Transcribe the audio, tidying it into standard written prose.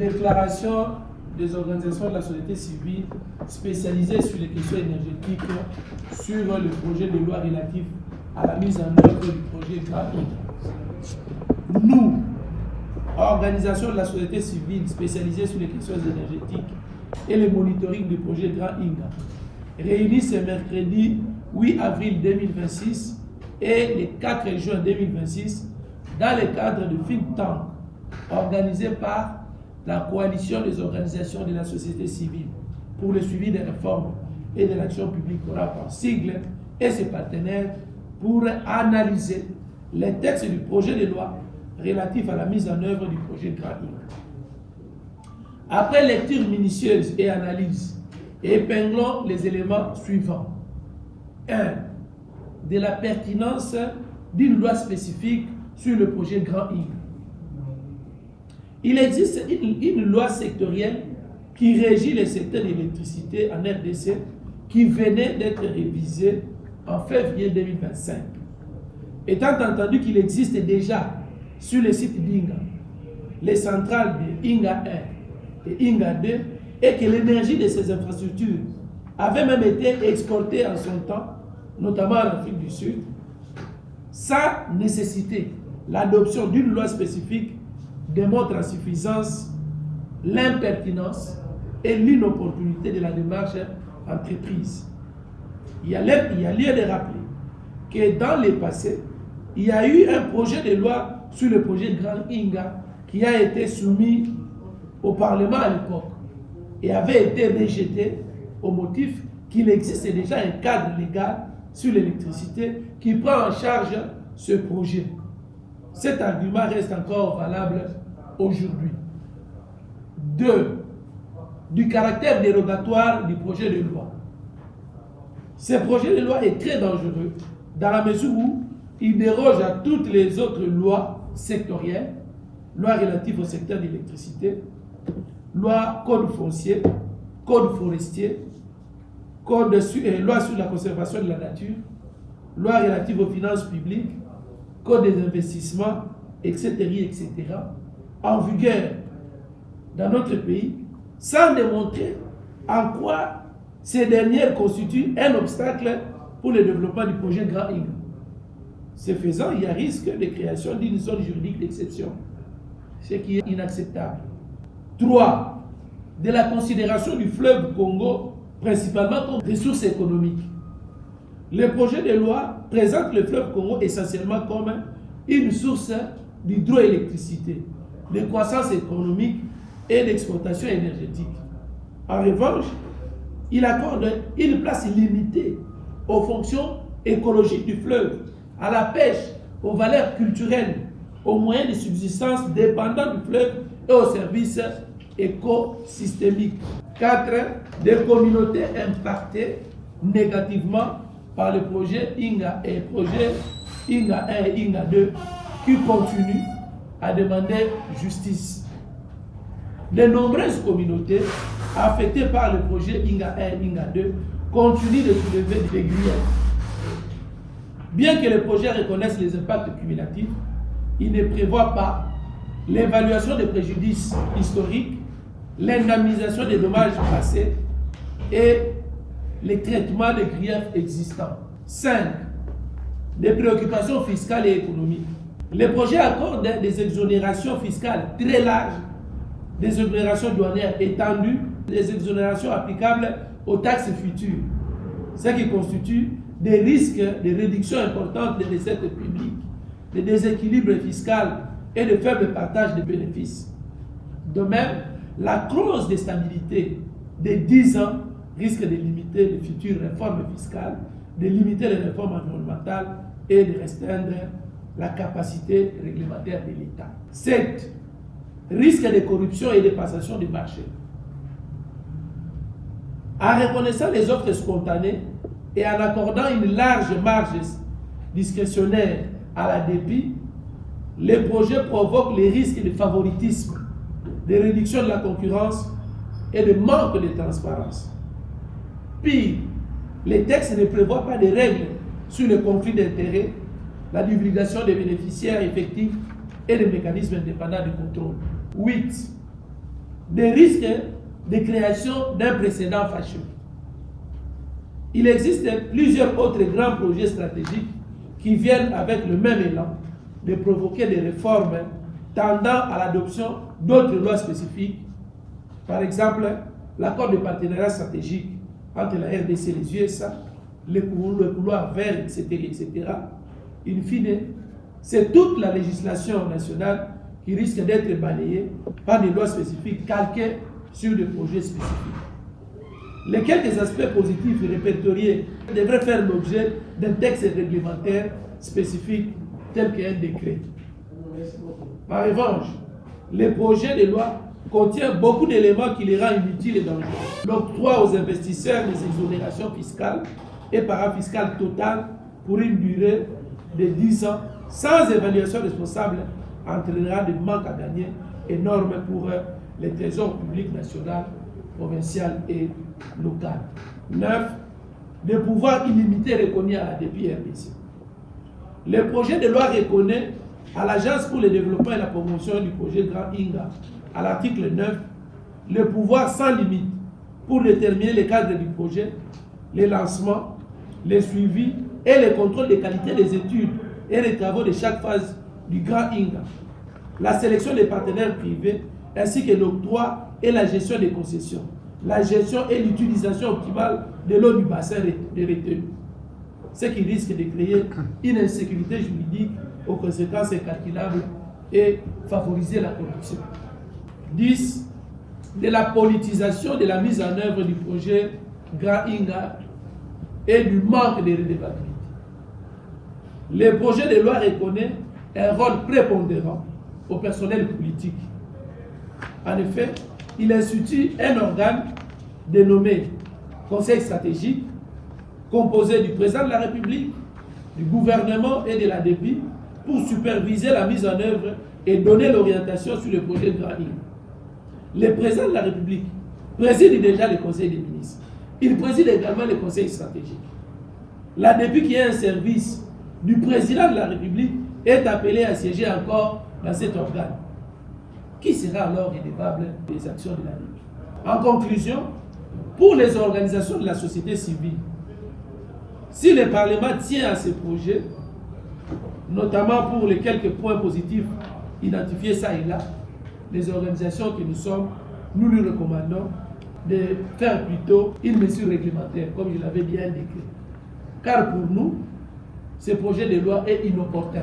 déclaration des organisations de la société civile spécialisées sur les questions énergétiques sur le projet de loi relatif à la mise en œuvre du projet Grand Inga. Nous, organisation de la société civile spécialisée sur les questions énergétiques et le monitoring du projet Grand Inga, réunis ce mercredi 8 avril 2026 et le 4 juin 2026 dans le cadre du think tank organisé par la coalition des organisations de la société civile pour le suivi des réformes et de l'action publique en sigle et ses partenaires pour analyser les textes du projet de loi relatif à la mise en œuvre du projet Grand Inga. Après lecture minutieuse et analyse, épinglons les éléments suivants. 1. De la pertinence d'une loi spécifique sur le projet Grand Inga. Il existe une loi sectorielle qui régit le secteur de l'électricité en RDC qui venait d'être révisée en février 2025. Étant entendu qu'il existe déjà sur le site d'Inga les centrales de Inga 1 et Inga 2 et que l'énergie de ces infrastructures avait même été exportée en son temps, notamment en Afrique du Sud, ça nécessitait l'adoption d'une loi spécifique démontre en suffisance l'impertinence et l'inopportunité de la démarche entreprise. Il y a lieu de rappeler que dans le passé, il y a eu un projet de loi sur le projet Grand Inga qui a été soumis au Parlement à l'époque et avait été rejeté au motif qu'il existe déjà un cadre légal sur l'électricité qui prend en charge ce projet. Cet argument reste encore valable aujourd'hui. 2. Du caractère dérogatoire du projet de loi. Ce projet de loi est très dangereux dans la mesure où il déroge à toutes les autres lois sectorielles, loi relative au secteur de l'électricité, loi code foncier, code forestier, loi sur la conservation de la nature, loi relative aux finances publiques, code des investissements, etc., etc., en vigueur dans notre pays, sans démontrer en quoi ces dernières constituent un obstacle pour le développement du projet Grand Inga. Ce faisant, il y a risque de création d'une zone juridique d'exception, ce qui est inacceptable. 3. De la considération du fleuve Congo principalement comme ressource économique. Le projet de loi présente le fleuve Congo essentiellement comme une source d'hydroélectricité, de croissance économique et d'exploitation énergétique. En revanche, il accorde une place limitée aux fonctions écologiques du fleuve, à la pêche, aux valeurs culturelles, aux moyens de subsistance dépendants du fleuve et aux services écosystémiques. 4. Des communautés impactées négativement par le projet Inga et le projet Inga 1 et Inga 2 qui continuent à demander justice. De nombreuses communautés affectées par le projet Inga 1 et Inga 2 continuent de soulever des griefs. Bien que le projet reconnaisse les impacts cumulatifs, il ne prévoit pas l'évaluation des préjudices historiques, l'indemnisation des dommages passés et le traitement des griefs existants. 5. Des préoccupations fiscales et économiques. Le projet accorde des exonérations fiscales très larges, des exonérations douanières étendues, des exonérations applicables aux taxes futures, ce qui constitue des risques de réduction importante des recettes publiques, de déséquilibre fiscal et de faible partage des bénéfices. De même, la clause de stabilité de 10 ans risque de limiter les futures réformes fiscales, de limiter les réformes environnementales et de restreindre la capacité réglementaire de l'État. 7. Risque de corruption et de passation du marché. En reconnaissant les offres spontanées et en accordant une large marge discrétionnaire à la DEPI, les projets provoquent les risques de favoritisme, de réduction de la concurrence et de manque de transparence. Pire, les textes ne prévoient pas de règles sur le conflit d'intérêts, la divulgation des bénéficiaires effectifs et des mécanismes indépendants de contrôle. 8. des risques de création d'un précédent fâcheux. Il existe plusieurs autres grands projets stratégiques qui viennent avec le même élan de provoquer des réformes tendant à l'adoption d'autres lois spécifiques. Par exemple, l'accord de partenariat stratégique entre la RDC et les USA, le couloir vert, etc., etc. In fine, c'est toute la législation nationale qui risque d'être balayée par des lois spécifiques calquées sur des projets spécifiques. Les quelques aspects positifs répertoriés devraient faire l'objet d'un texte réglementaire spécifique tel qu'un décret. En revanche, le projet de loi contient beaucoup d'éléments qui les rendent inutiles et dangereux. L'octroi aux investisseurs des exonérations fiscales et parafiscales totales pour une durée de 10 ans sans évaluation responsable entraînera des manques à gagner énormes pour les trésors publics national, provincial et local. 9. Des pouvoirs illimités reconnus à la DPI-RDC. Le projet de loi reconnaît à l'Agence pour le développement et la promotion du projet Grand Inga, à l'article 9, le pouvoir sans limite pour déterminer le cadre du projet, les lancements, les suivis et le contrôle des qualités des études et les travaux de chaque phase du Grand Inga, la sélection des partenaires privés ainsi que l'octroi et la gestion des concessions, la gestion et l'utilisation optimale de l'eau du bassin de retenue, ce qui risque de créer une insécurité juridique aux conséquences incalculables et favoriser la corruption. 10. De la politisation de la mise en œuvre du projet Grand Inga et du manque de redevabilité. Le projet de loi reconnaît un rôle prépondérant au personnel politique. En effet, il institue un organe dénommé Conseil stratégique, composé du président de la République, du gouvernement et de la DPI, pour superviser la mise en œuvre et donner l'orientation sur le projet Grand Inga. Le président de la République préside déjà le Conseil des ministres. Il préside également le Conseil stratégique. La DPI, qui est un service du président de la République, est appelée à siéger encore dans cet organe. Qui sera alors redevable des actions de la DPI? En conclusion, pour les organisations de la société civile, si le Parlement tient à ces projets, notamment pour les quelques points positifs identifiés ça et là, les organisations que nous sommes, nous lui recommandons de faire plutôt une mesure réglementaire, comme je l'avais bien indiqué. Car pour nous, ce projet de loi est inopportun.